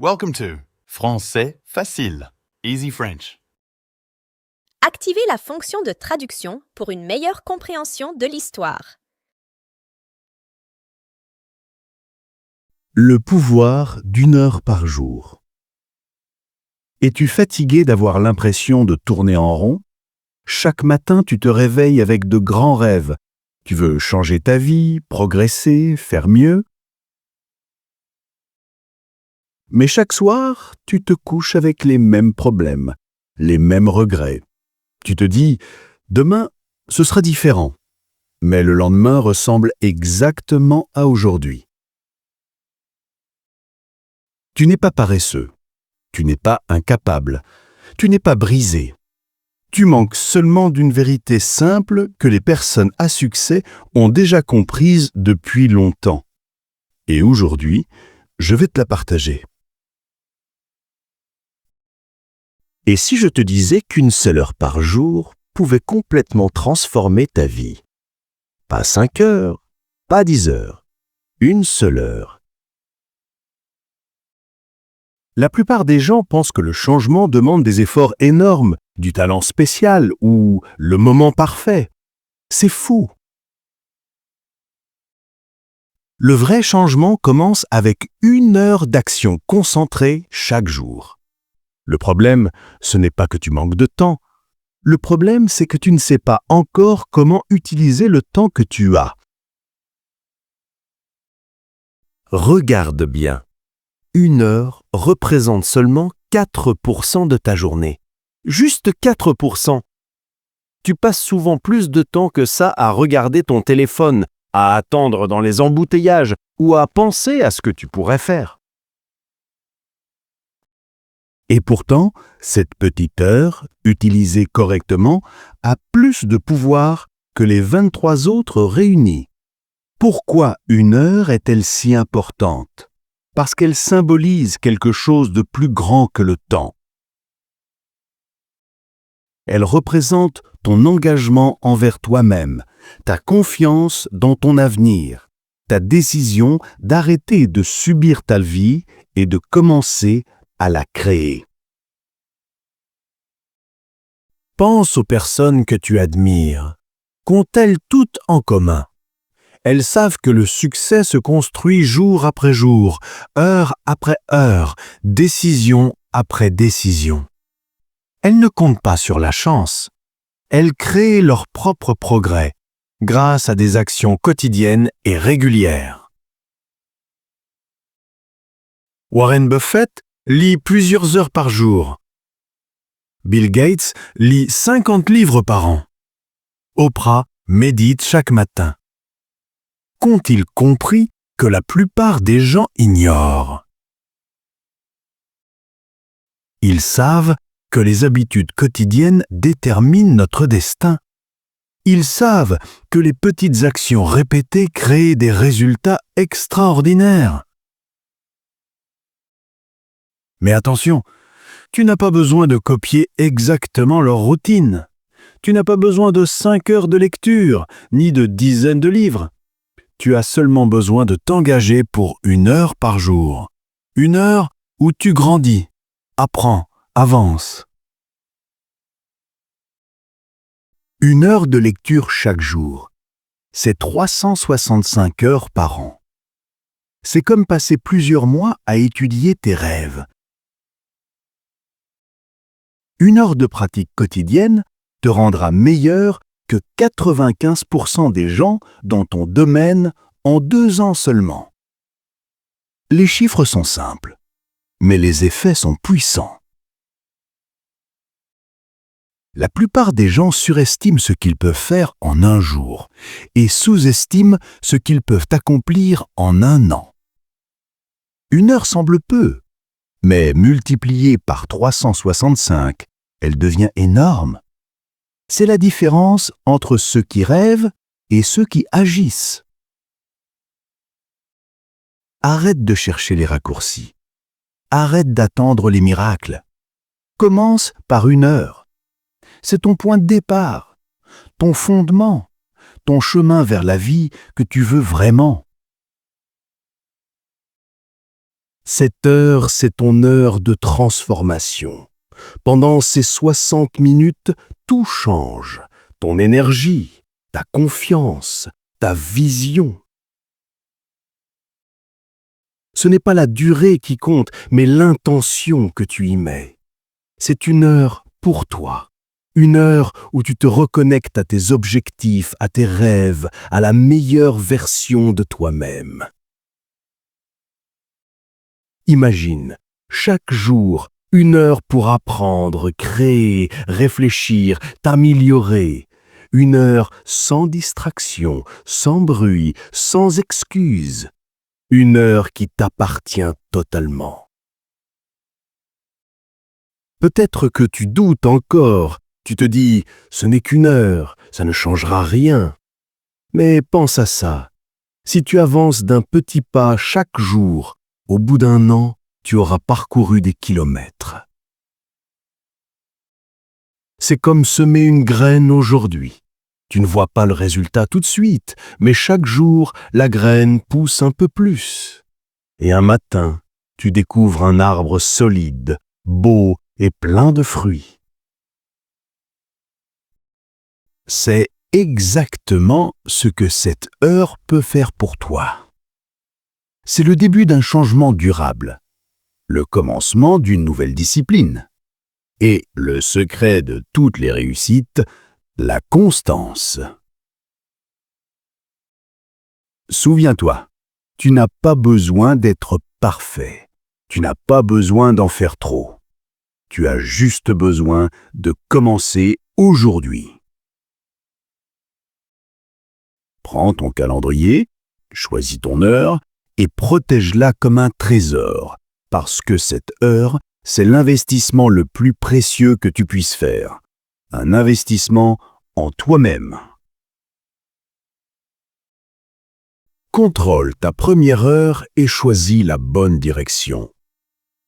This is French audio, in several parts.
Welcome to Français facile, Easy French. Activez la fonction de traduction pour une meilleure compréhension de l'histoire. Le pouvoir d'1 heure par jour. Es-tu fatigué d'avoir l'impression de tourner en rond? Chaque matin, tu te réveilles avec de grands rêves. Tu veux changer ta vie, progresser, faire mieux. Mais chaque soir, tu te couches avec les mêmes problèmes, les mêmes regrets. Tu te dis, demain, ce sera différent. Mais le lendemain ressemble exactement à aujourd'hui. Tu n'es pas paresseux. Tu n'es pas incapable. Tu n'es pas brisé. Tu manques seulement d'une vérité simple que les personnes à succès ont déjà comprise depuis longtemps. Et aujourd'hui, je vais te la partager. Et si je te disais qu'une seule heure par jour pouvait complètement transformer ta vie? Pas 5 heures, pas 10 heures, une seule heure. La plupart des gens pensent que le changement demande des efforts énormes, du talent spécial ou le moment parfait. C'est fou. Le vrai changement commence avec 1 heure d'action concentrée chaque jour. Le problème, ce n'est pas que tu manques de temps. Le problème, c'est que tu ne sais pas encore comment utiliser le temps que tu as. Regarde bien. 1 heure représente seulement 4% de ta journée. Juste 4%. Tu passes souvent plus de temps que ça à regarder ton téléphone, à attendre dans les embouteillages ou à penser à ce que tu pourrais faire. Et pourtant, cette petite heure, utilisée correctement, a plus de pouvoir que les 23 autres réunis. Pourquoi 1 heure est-elle si importante? Parce qu'elle symbolise quelque chose de plus grand que le temps. Elle représente ton engagement envers toi-même, ta confiance dans ton avenir, ta décision d'arrêter de subir ta vie et de commencer à la créer. Pense aux personnes que tu admires. Qu'ont-elles toutes en commun? Elles savent que le succès se construit jour après jour, heure après heure, décision après décision. Elles ne comptent pas sur la chance. Elles créent leur propre progrès grâce à des actions quotidiennes et régulières. Warren Buffett lit plusieurs heures par jour. Bill Gates lit 50 livres par an. Oprah médite chaque matin. Qu'ont-ils compris que la plupart des gens ignorent? Ils savent que les habitudes quotidiennes déterminent notre destin. Ils savent que les petites actions répétées créent des résultats extraordinaires. Mais attention, tu n'as pas besoin de copier exactement leur routine. Tu n'as pas besoin de 5 heures de lecture, ni de dizaines de livres. Tu as seulement besoin de t'engager pour 1 heure par jour. 1 heure où tu grandis, apprends, avances. 1 heure de lecture chaque jour. C'est 365 heures par an. C'est comme passer plusieurs mois à étudier tes rêves. 1 heure de pratique quotidienne te rendra meilleur que 95% des gens dans ton domaine en 2 ans seulement. Les chiffres sont simples, mais les effets sont puissants. La plupart des gens surestiment ce qu'ils peuvent faire en 1 jour et sous-estiment ce qu'ils peuvent accomplir en 1 an. 1 heure semble peu, mais multipliée par 365, elle devient énorme. C'est la différence entre ceux qui rêvent et ceux qui agissent. Arrête de chercher les raccourcis. Arrête d'attendre les miracles. Commence par 1 heure. C'est ton point de départ, ton fondement, ton chemin vers la vie que tu veux vraiment. Cette heure, c'est ton heure de transformation. Pendant ces 60 minutes, tout change. Ton énergie, ta confiance, ta vision. Ce n'est pas la durée qui compte, mais l'intention que tu y mets. C'est une heure pour toi. Une heure où tu te reconnectes à tes objectifs, à tes rêves, à la meilleure version de toi-même. Imagine, chaque jour, une heure pour apprendre, créer, réfléchir, t'améliorer. Une heure sans distraction, sans bruit, sans excuse. Une heure qui t'appartient totalement. Peut-être que tu doutes encore. Tu te dis, ce n'est qu'une heure, ça ne changera rien. Mais pense à ça. Si tu avances d'un petit pas chaque jour, au bout d'un an, tu auras parcouru des kilomètres. C'est comme semer une graine aujourd'hui. Tu ne vois pas le résultat tout de suite, mais chaque jour, la graine pousse un peu plus. Et un matin, tu découvres un arbre solide, beau et plein de fruits. C'est exactement ce que cette heure peut faire pour toi. C'est le début d'un changement durable, le commencement d'une nouvelle discipline. Et le secret de toutes les réussites, la constance. Souviens-toi, tu n'as pas besoin d'être parfait. Tu n'as pas besoin d'en faire trop. Tu as juste besoin de commencer aujourd'hui. Prends ton calendrier, choisis ton heure et protège-la comme un trésor, parce que cette heure, c'est l'investissement le plus précieux que tu puisses faire. Un investissement en toi-même. Contrôle ta première heure et choisis la bonne direction.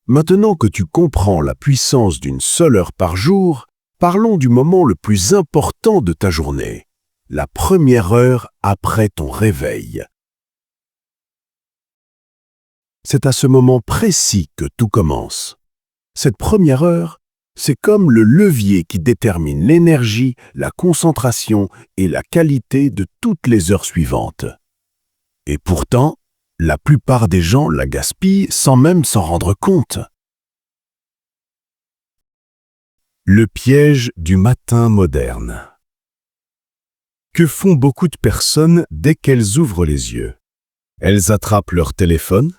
Maintenant que tu comprends la puissance d'une seule heure par jour, parlons du moment le plus important de ta journée. La première heure après ton réveil. C'est à ce moment précis que tout commence. Cette première heure, c'est comme le levier qui détermine l'énergie, la concentration et la qualité de toutes les heures suivantes. Et pourtant, la plupart des gens la gaspillent sans même s'en rendre compte. Le piège du matin moderne. Que font beaucoup de personnes dès qu'elles ouvrent les yeux? Elles attrapent leur téléphone,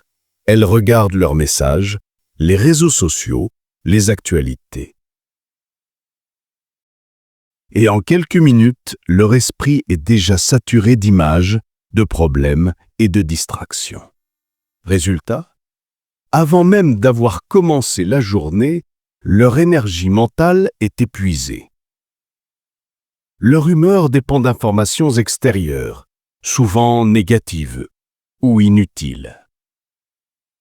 elles regardent leurs messages, les réseaux sociaux, les actualités. Et en quelques minutes, leur esprit est déjà saturé d'images, de problèmes et de distractions. Résultat, avant même d'avoir commencé la journée, leur énergie mentale est épuisée. Leur humeur dépend d'informations extérieures, souvent négatives ou inutiles.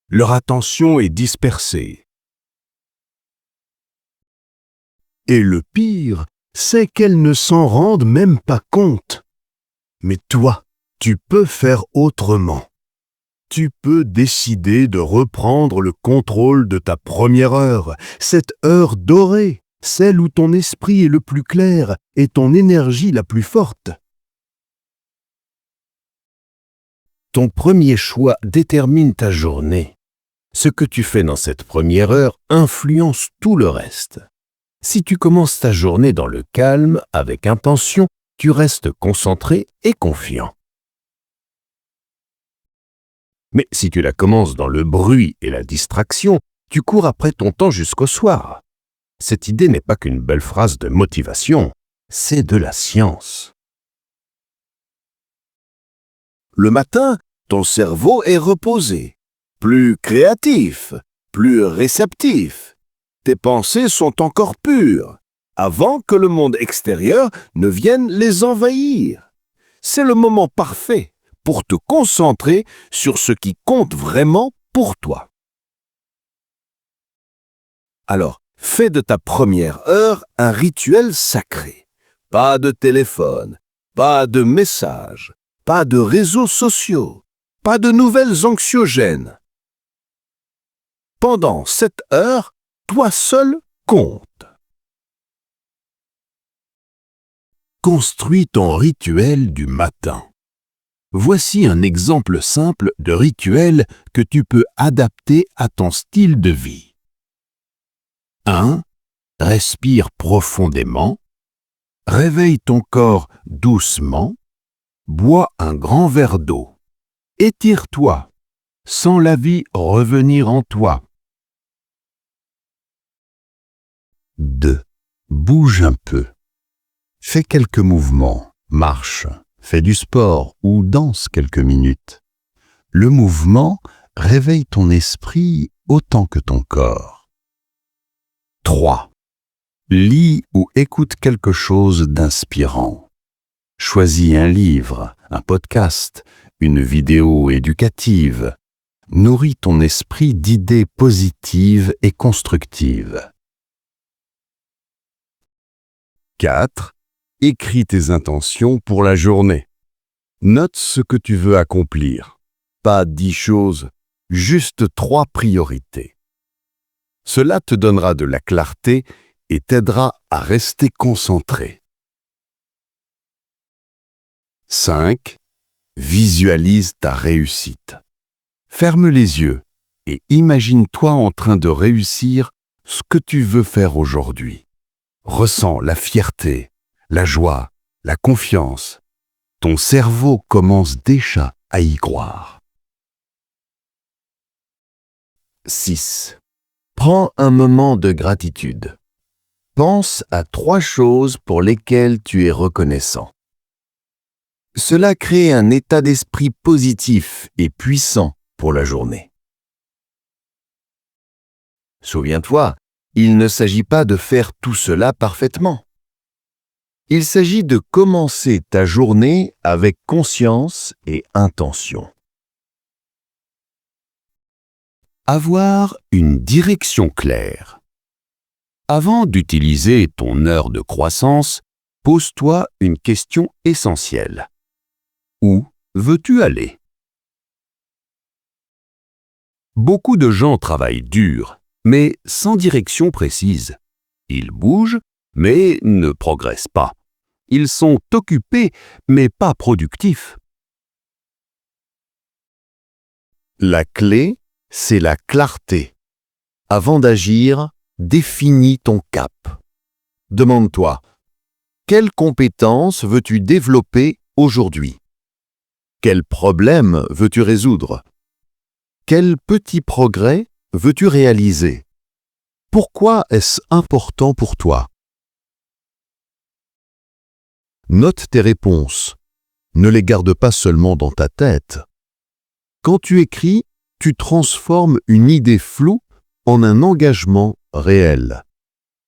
Leur attention est dispersée. Et le pire, c'est qu'elles ne s'en rendent même pas compte. Mais toi, tu peux faire autrement. Tu peux décider de reprendre le contrôle de ta première heure, cette heure dorée, celle où ton esprit est le plus clair et ton énergie la plus forte. Ton premier choix détermine ta journée. Ce que tu fais dans cette première heure influence tout le reste. Si tu commences ta journée dans le calme, avec intention, tu restes concentré et confiant. Mais si tu la commences dans le bruit et la distraction, tu cours après ton temps jusqu'au soir. Cette idée n'est pas qu'une belle phrase de motivation, c'est de la science. Le matin, ton cerveau est reposé, plus créatif, plus réceptif. Tes pensées sont encore pures, avant que le monde extérieur ne vienne les envahir. C'est le moment parfait pour te concentrer sur ce qui compte vraiment pour toi. Alors, fais de ta première heure un rituel sacré. Pas de téléphone, pas de messages, pas de réseaux sociaux, pas de nouvelles anxiogènes. Pendant cette heure, toi seul compte. Construis ton rituel du matin. Voici un exemple simple de rituel que tu peux adapter à ton style de vie. 1. Respire profondément. Réveille ton corps doucement. Bois un grand verre d'eau. Étire-toi. Sens la vie revenir en toi. 2. Bouge un peu. Fais quelques mouvements, marche, fais du sport ou danse quelques minutes. Le mouvement réveille ton esprit autant que ton corps. 3. Lis ou écoute quelque chose d'inspirant. Choisis un livre, un podcast, une vidéo éducative. Nourris ton esprit d'idées positives et constructives. 4. Écris tes intentions pour la journée. Note ce que tu veux accomplir. Pas 10 choses, juste 3 priorités. Cela te donnera de la clarté et t'aidera à rester concentré. 5. Visualise ta réussite. Ferme les yeux et imagine-toi en train de réussir ce que tu veux faire aujourd'hui. Ressens la fierté, la joie, la confiance. Ton cerveau commence déjà à y croire. 6. Prends un moment de gratitude. Pense à 3 choses pour lesquelles tu es reconnaissant. Cela crée un état d'esprit positif et puissant pour la journée. Souviens-toi, il ne s'agit pas de faire tout cela parfaitement. Il s'agit de commencer ta journée avec conscience et intention. Avoir une direction claire. Avant d'utiliser ton heure de croissance, pose-toi une question essentielle. Où veux-tu aller? Beaucoup de gens travaillent dur, mais sans direction précise. Ils bougent, mais ne progressent pas. Ils sont occupés, mais pas productifs. La clé, c'est la clarté. Avant d'agir, définis ton cap. Demande-toi, quelles compétences veux-tu développer aujourd'hui? Quel problème veux-tu résoudre? Quel petit progrès veux-tu réaliser? Pourquoi est-ce important pour toi? Note tes réponses. Ne les garde pas seulement dans ta tête. Quand tu écris, tu transformes une idée floue en un engagement réel.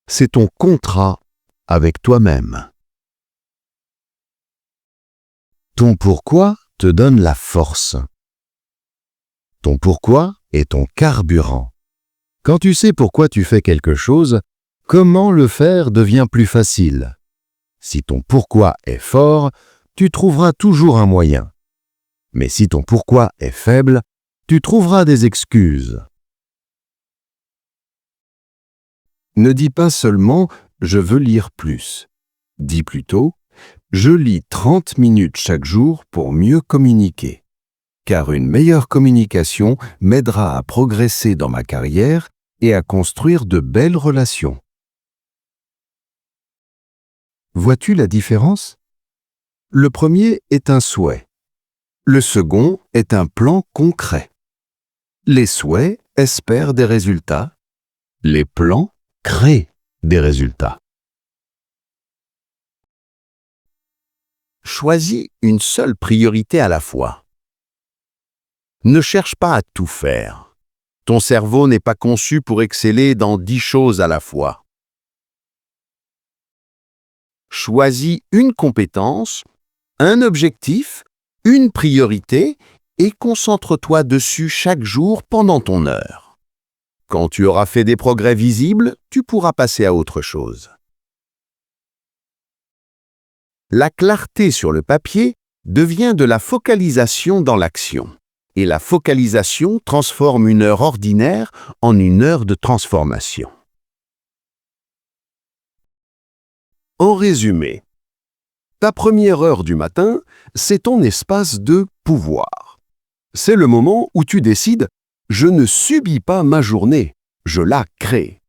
C'est ton contrat avec toi-même. Ton pourquoi te donne la force. Ton pourquoi est ton carburant. Quand tu sais pourquoi tu fais quelque chose, comment le faire devient plus facile. Si ton pourquoi est fort, tu trouveras toujours un moyen. Mais si ton pourquoi est faible, tu trouveras des excuses. Ne dis pas seulement « je veux lire plus ». Dis plutôt « je lis 30 minutes chaque jour pour mieux communiquer ». Car une meilleure communication m'aidera à progresser dans ma carrière et à construire de belles relations. Vois-tu la différence? Le premier est un souhait. Le second est un plan concret. Les souhaits espèrent des résultats. Les plans créent des résultats. Choisis une seule priorité à la fois. Ne cherche pas à tout faire. Ton cerveau n'est pas conçu pour exceller dans 10 choses à la fois. Choisis une compétence, un objectif, une priorité et concentre-toi dessus chaque jour pendant ton heure. Quand tu auras fait des progrès visibles, tu pourras passer à autre chose. La clarté sur le papier devient de la focalisation dans l'action. et la focalisation transforme une heure ordinaire en une heure de transformation. En résumé, ta première heure du matin, c'est ton espace de pouvoir. C'est le moment où tu décides « je ne subis pas ma journée, je la crée ».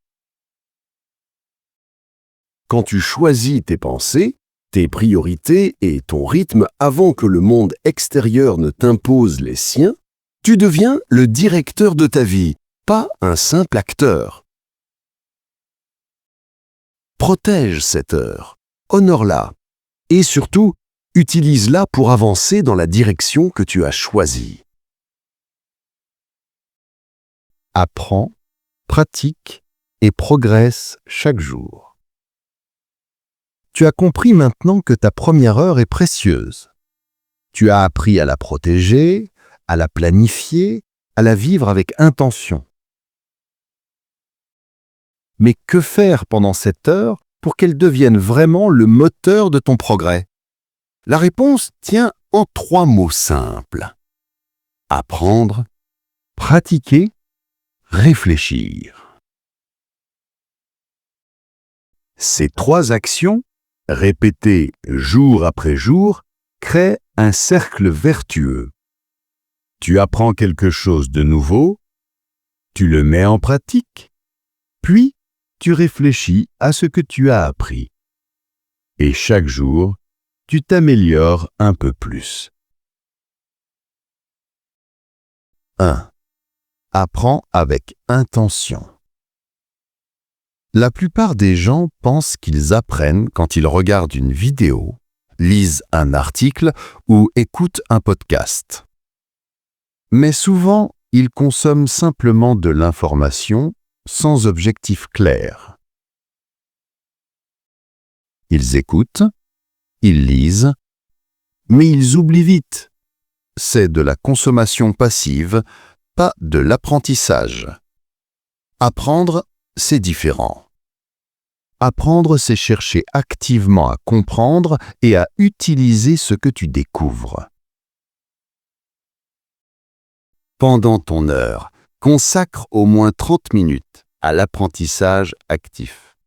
Quand tu choisis tes pensées, tes priorités et ton rythme avant que le monde extérieur ne t'impose les siens, tu deviens le directeur de ta vie, pas un simple acteur. Protège cette heure, honore-la et surtout, utilise-la pour avancer dans la direction que tu as choisie. Apprends, pratique et progresse chaque jour. Tu as compris maintenant que ta première heure est précieuse. Tu as appris à la protéger, à la planifier, à la vivre avec intention. Mais que faire pendant cette heure pour qu'elle devienne vraiment le moteur de ton progrès? La réponse tient en 3 mots simples. Apprendre, Pratiquer, réfléchir. Ces 3 actions, répétées jour après jour, créent un cercle vertueux. Tu apprends quelque chose de nouveau, tu le mets en pratique, puis tu réfléchis à ce que tu as appris. Et chaque jour, tu t'améliores un peu plus. 1. Apprends avec intention. La plupart des gens pensent qu'ils apprennent quand ils regardent une vidéo, lisent un article ou écoutent un podcast. Mais souvent, ils consomment simplement de l'information sans objectif clair. Ils écoutent, ils lisent, mais ils oublient vite. C'est de la consommation passive, pas de l'apprentissage. Apprendre, c'est différent. Apprendre, c'est chercher activement à comprendre et à utiliser ce que tu découvres. Pendant ton heure, consacre au moins 30 minutes à l'apprentissage actif.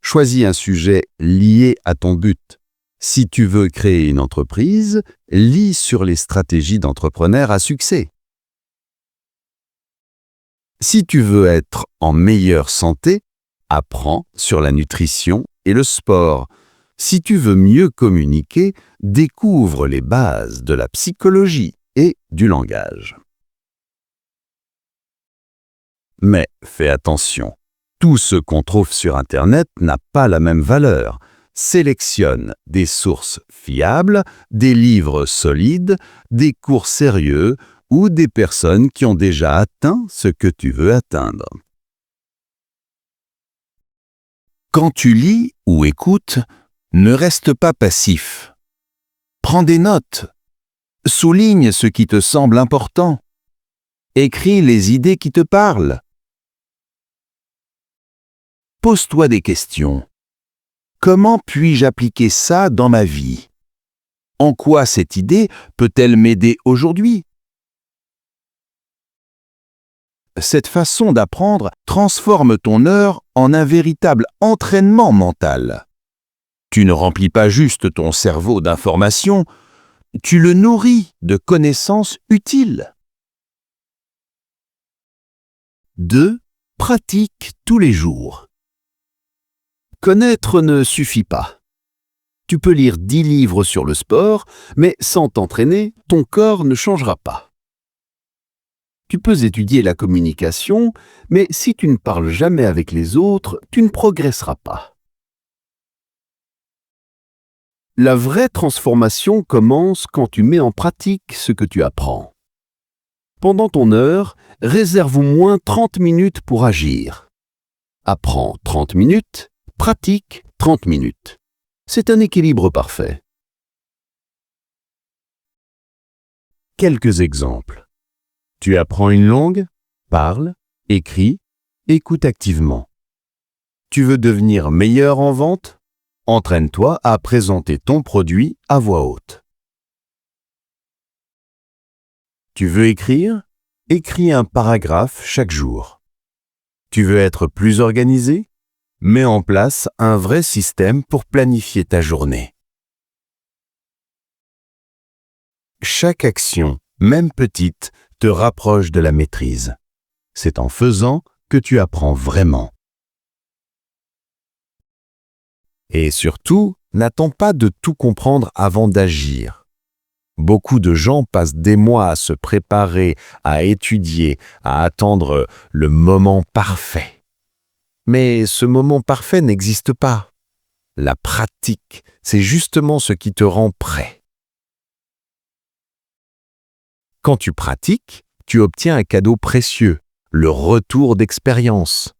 Choisis un sujet lié à ton but. Si tu veux créer une entreprise, lis sur les stratégies d'entrepreneurs à succès. Si tu veux être en meilleure santé, apprends sur la nutrition et le sport. Si tu veux mieux communiquer, découvre les bases de la psychologie et du langage. Mais fais attention, tout ce qu'on trouve sur Internet n'a pas la même valeur. Sélectionne des sources fiables, des livres solides, des cours sérieux ou des personnes qui ont déjà atteint ce que tu veux atteindre. Quand tu lis ou écoutes, ne reste pas passif. Prends des notes. Souligne ce qui te semble important. Écris les idées qui te parlent. Pose-toi des questions. Comment puis-je appliquer ça dans ma vie? En quoi cette idée peut-elle m'aider aujourd'hui? Cette façon d'apprendre transforme ton heure en un véritable entraînement mental. Tu ne remplis pas juste ton cerveau d'informations, tu le nourris de connaissances utiles. 2. Pratique tous les jours. Connaître ne suffit pas. Tu peux lire 10 livres sur le sport, mais sans t'entraîner, ton corps ne changera pas. Tu peux étudier la communication, mais si tu ne parles jamais avec les autres, tu ne progresseras pas. La vraie transformation commence quand tu mets en pratique ce que tu apprends. Pendant ton heure, réserve au moins 30 minutes pour agir. Apprends 30 minutes, pratique 30 minutes. C'est un équilibre parfait. Quelques exemples. Tu apprends une langue, parle, écris, écoute activement. Tu veux devenir meilleur en vente? Entraîne-toi à présenter ton produit à voix haute. Tu veux écrire? Écris un paragraphe chaque jour. Tu veux être plus organisé? Mets en place un vrai système pour planifier ta journée. Chaque action, même petite, te rapproche de la maîtrise. C'est en faisant que tu apprends vraiment. Et surtout, n'attends pas de tout comprendre avant d'agir. Beaucoup de gens passent des mois à se préparer, à étudier, à attendre le moment parfait. Mais ce moment parfait n'existe pas. La pratique, c'est justement ce qui te rend prêt. Quand tu pratiques, tu obtiens un cadeau précieux, le retour d'expérience.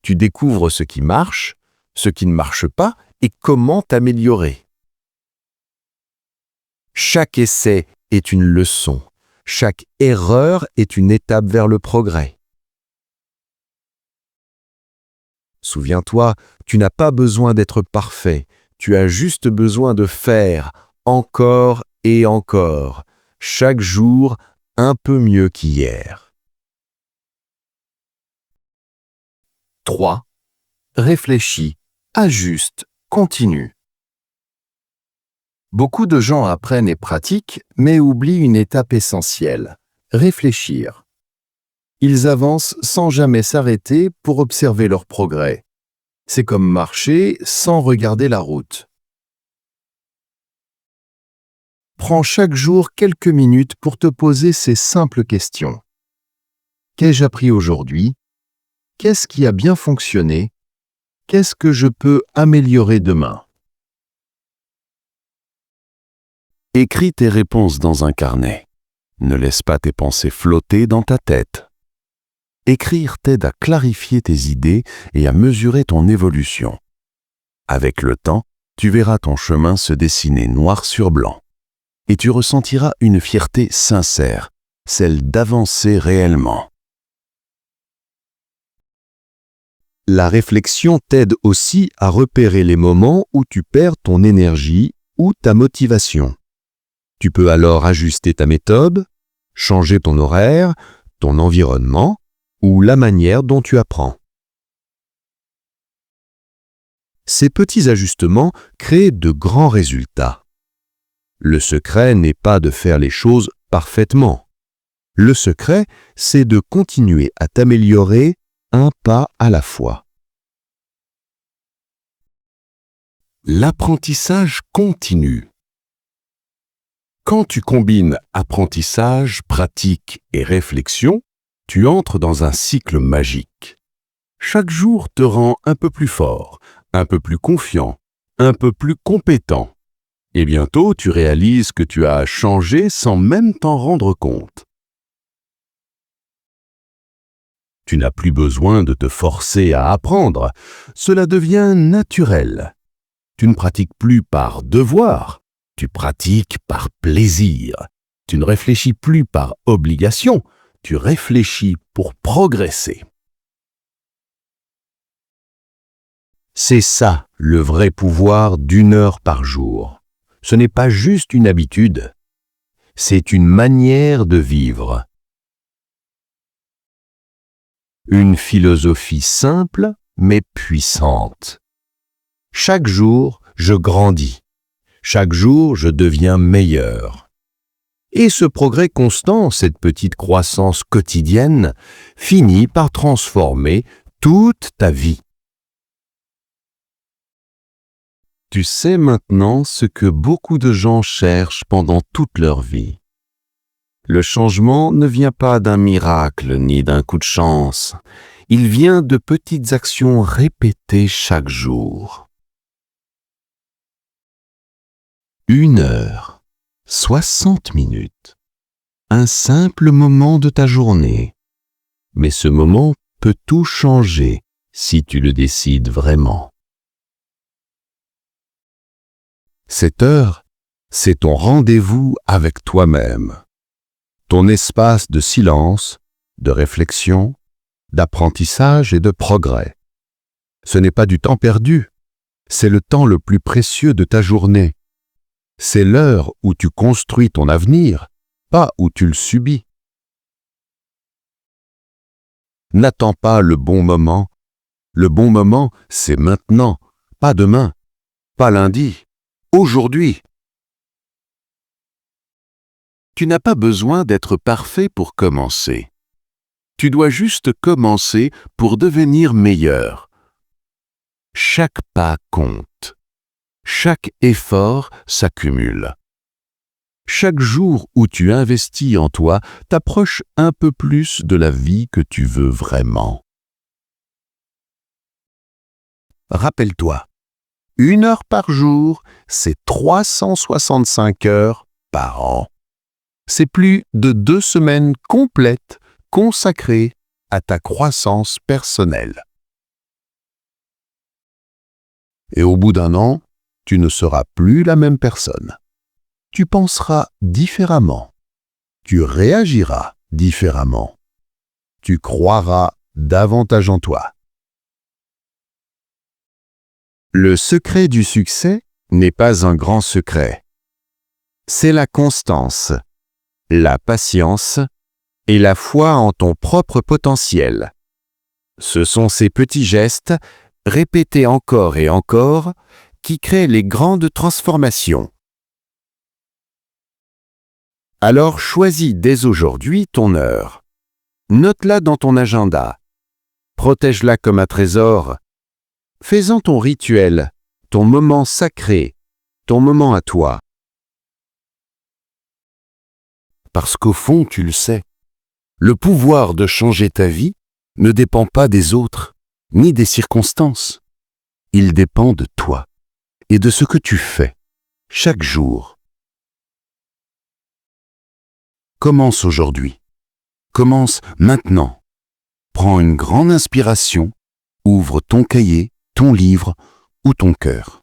Tu découvres ce qui marche, ce qui ne marche pas et comment t'améliorer. Chaque essai est une leçon. Chaque erreur est une étape vers le progrès. Souviens-toi, tu n'as pas besoin d'être parfait. Tu as juste besoin de faire encore et encore, chaque jour un peu mieux qu'hier. 3. Réfléchis, ajuste, continue. Beaucoup de gens apprennent et pratiquent, mais oublient une étape essentielle, réfléchir. Ils avancent sans jamais s'arrêter pour observer leur progrès. C'est comme marcher sans regarder la route. Prends chaque jour quelques minutes pour te poser ces simples questions. Qu'ai-je appris aujourd'hui? Qu'est-ce qui a bien fonctionné? Qu'est-ce que je peux améliorer demain? Écris tes réponses dans un carnet. Ne laisse pas tes pensées flotter dans ta tête. Écrire t'aide à clarifier tes idées et à mesurer ton évolution. Avec le temps, tu verras ton chemin se dessiner noir sur blanc. Et tu ressentiras une fierté sincère, celle d'avancer réellement. La réflexion t'aide aussi à repérer les moments où tu perds ton énergie ou ta motivation. Tu peux alors ajuster ta méthode, changer ton horaire, ton environnement ou la manière dont tu apprends. Ces petits ajustements créent de grands résultats. Le secret n'est pas de faire les choses parfaitement. Le secret, c'est de continuer à t'améliorer un pas à la fois. L'apprentissage continue. Quand tu combines apprentissage, pratique et réflexion, tu entres dans un cycle magique. Chaque jour te rend un peu plus fort, un peu plus confiant, un peu plus compétent. Et bientôt, tu réalises que tu as changé sans même t'en rendre compte. Tu n'as plus besoin de te forcer à apprendre. Cela devient naturel. Tu ne pratiques plus par devoir, tu pratiques par plaisir. Tu ne réfléchis plus par obligation, tu réfléchis pour progresser. C'est ça le vrai pouvoir d'1 heure par jour. Ce n'est pas juste une habitude, c'est une manière de vivre. Une philosophie simple mais puissante. Chaque jour, je grandis. Chaque jour, je deviens meilleur. Et ce progrès constant, cette petite croissance quotidienne, finit par transformer toute ta vie. Tu sais maintenant ce que beaucoup de gens cherchent pendant toute leur vie. Le changement ne vient pas d'un miracle ni d'un coup de chance. Il vient de petites actions répétées chaque jour. 1 heure, 60 minutes. Un simple moment de ta journée. Mais ce moment peut tout changer si tu le décides vraiment. Cette heure, c'est ton rendez-vous avec toi-même. Ton espace de silence, de réflexion, d'apprentissage et de progrès. Ce n'est pas du temps perdu, c'est le temps le plus précieux de ta journée. C'est l'heure où tu construis ton avenir, pas où tu le subis. N'attends pas le bon moment. Le bon moment, c'est maintenant, pas demain, pas lundi, aujourd'hui. Tu n'as pas besoin d'être parfait pour commencer. Tu dois juste commencer pour devenir meilleur. Chaque pas compte. Chaque effort s'accumule. Chaque jour où tu investis en toi t'approche un peu plus de la vie que tu veux vraiment. Rappelle-toi, 1 heure par jour, c'est 365 heures par an. C'est plus de 2 semaines complètes consacrées à ta croissance personnelle. Et au bout d'1 an, tu ne seras plus la même personne. Tu penseras différemment. Tu réagiras différemment. Tu croiras davantage en toi. Le secret du succès n'est pas un grand secret. C'est la constance, la patience et la foi en ton propre potentiel. Ce sont ces petits gestes, répétés encore et encore, qui créent les grandes transformations. Alors choisis dès aujourd'hui ton heure. Note-la dans ton agenda. Protège-la comme un trésor. Fais-en ton rituel, ton moment sacré, ton moment à toi. Parce qu'au fond, tu le sais, le pouvoir de changer ta vie ne dépend pas des autres, ni des circonstances. Il dépend de toi et de ce que tu fais, chaque jour. Commence aujourd'hui. Commence maintenant. Prends une grande inspiration, ouvre ton cahier, ton livre ou ton cœur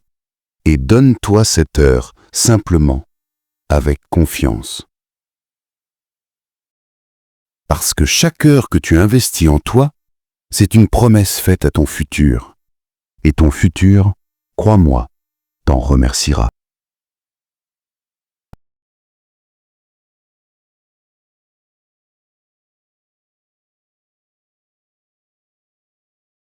et donne-toi cette heure simplement, avec confiance. Parce que chaque heure que tu investis en toi, c'est une promesse faite à ton futur. Et ton futur, crois-moi, t'en remerciera.